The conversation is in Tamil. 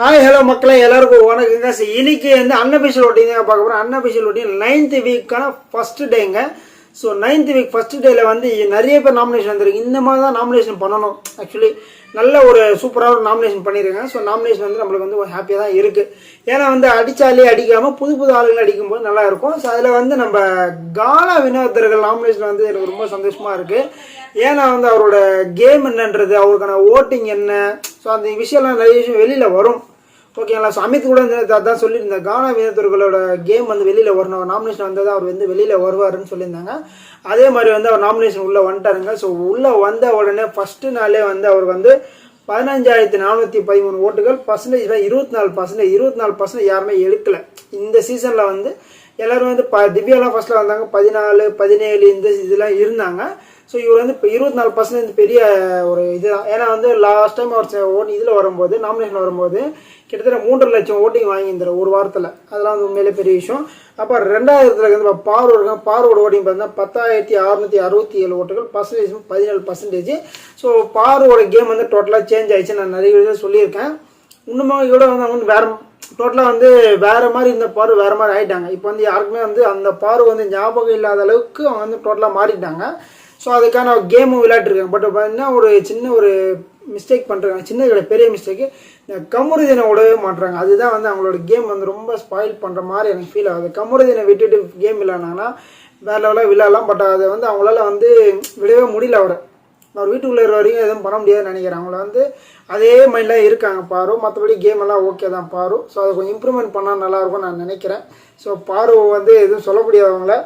ஹாய் ஹலோ மக்களே எல்லாருக்கும் வணக்கங்க. இன்னைக்கு வந்து அன்அபிஷியல் ஓட்டிங் தான் பார்க்க போகிறோம். அன்அபிஷியல் ஓட்டிங் 9th வீக்கான ஃபர்ஸ்ட் டேங்க. ஸோ 9th வீக் ஃபர்ஸ்ட் டேல வந்து நிறைய பேர் நாமினேஷன் வந்திருக்கு. இந்த மாதிரி தான் நாமினேஷன் பண்ணணும். ஆக்சுவலி நல்ல ஒரு சூப்பராக ஒரு நாமினேஷன் பண்ணியிருக்காங்க. ஸோ நாமினேஷன் வந்து நம்மளுக்கு வந்து ஒரு ஹாப்பியாக தான் இருக்குது. ஏன்னா வந்து அடித்தாலே அடிக்காமல் புது புது ஆளுகள் அடிக்கும்போது நல்லா இருக்கும். ஸோ அதில் வந்து நம்ம கானா வினோதர்கள் நாமினேஷன் வந்து எனக்கு ரொம்ப சந்தோஷமாக இருக்குது. ஏன்னா வந்து அவரோட கேம் என்னன்றது, அவருக்கான ஓட்டிங் என்ன, ஸோ அந்த விஷயம்லாம் நிறைய விஷயம் வெளியில் வரும். ஓகேங்களா? ஸோ அமித் கூட அதான் சொல்லியிருந்தேன், கானா வினோதர்களோட கேம் வந்து வெளியில் வரணும், நாமினேஷன் வந்தால் அவர் வந்து வெளியில் வருவாருன்னு சொல்லியிருந்தாங்க. அதே மாதிரி வந்து அவர் நாமினேஷன் உள்ளே வந்துட்டாருங்க. ஸோ உள்ளே வந்த உடனே ஃபஸ்ட்டு நாளே வந்து அவர் வந்து 15,413 ஓட்டுகள், பர்சன்டேஜ் 24%. 24% யாருமே எடுக்கலை இந்த சீசனில். வந்து எல்லோரும் வந்து திவ்யாலாம் ஃபஸ்ட்டில் வந்தாங்க, 14, 17 இந்த இதெல்லாம் இருந்தாங்க. ஸோ இவர் வந்து இப்போ 24% பெரிய ஒரு இதுதான். ஏன்னா வந்து லாஸ்ட் டைம் அவர் இதில் வரும்போது, நாமினேஷன் வரும்போது கிட்டத்தட்ட 3 லட்சம் ஓட்டிங் வாங்கியிருந்தார் ஒரு வாரத்தில். அதெல்லாம் வந்து உண்மையிலே பெரிய விஷயம். அப்போ 2ஆயிரத்தில் வந்து பார்வோட இருக்காங்க. பார்வோட ஓட்டிங் பார்த்தீங்கன்னா 10,667 ஓட்டுகள், பர்சன்டேஜ் 17%. ஸோ பார்வோட கேம் வந்து டோட்டலாக சேஞ்ச் ஆயிடுச்சு. நான் நிறைய விஷயம் சொல்லியிருக்கேன். இன்னுமே கூட வந்து அவங்க வந்து வேறு டோட்டலாக வந்து வேறு மாதிரி இந்த பாரு வேறு மாதிரி ஆகிட்டாங்க. இப்போ வந்து யாருக்குமே வந்து அந்த பாரு வந்து ஞாபகம் இல்லாத அளவுக்கு அவங்க வந்து டோட்டலாக மாறிட்டாங்க. ஸோ அதுக்கான கேமும் விளையாட்டுருக்காங்க. பட் பார்த்தீங்கன்னா ஒரு சின்ன ஒரு மிஸ்டேக் பண்ணுறாங்க. சின்ன பெரிய மிஸ்டேக்கு, இந்த கமருதீனை விடவே மாட்டுறாங்க. அதுதான் வந்து அவங்களோட கேம் வந்து ரொம்ப ஸ்பாயில் பண்ணுற மாதிரி எனக்கு ஃபீல் ஆகுது. கமருதீனை விட்டுட்டு கேம் விளையாடினாங்கன்னா வேறு லெவலாக விளையாடலாம். பட் அதை வந்து அவங்களால வந்து விடவே முடியல. அவர் வீட்டுக்குள்ளே இருக்கிற வரைக்கும் எதுவும் பண்ண முடியாதுன்னு நினைக்கிறேன். அவங்கள வந்து அதே மைண்டில் இருக்காங்க பாரு. மற்றபடி கேம் எல்லாம் ஓகே தான் பாரு. ஸோ அதை கொஞ்சம் இம்ப்ரூவ்மெண்ட் பண்ணால் நல்லாயிருக்கும்னு நான் நினைக்கிறேன். ஸோ பாரு வந்து எதுவும் சொல்ல முடியாதவங்கள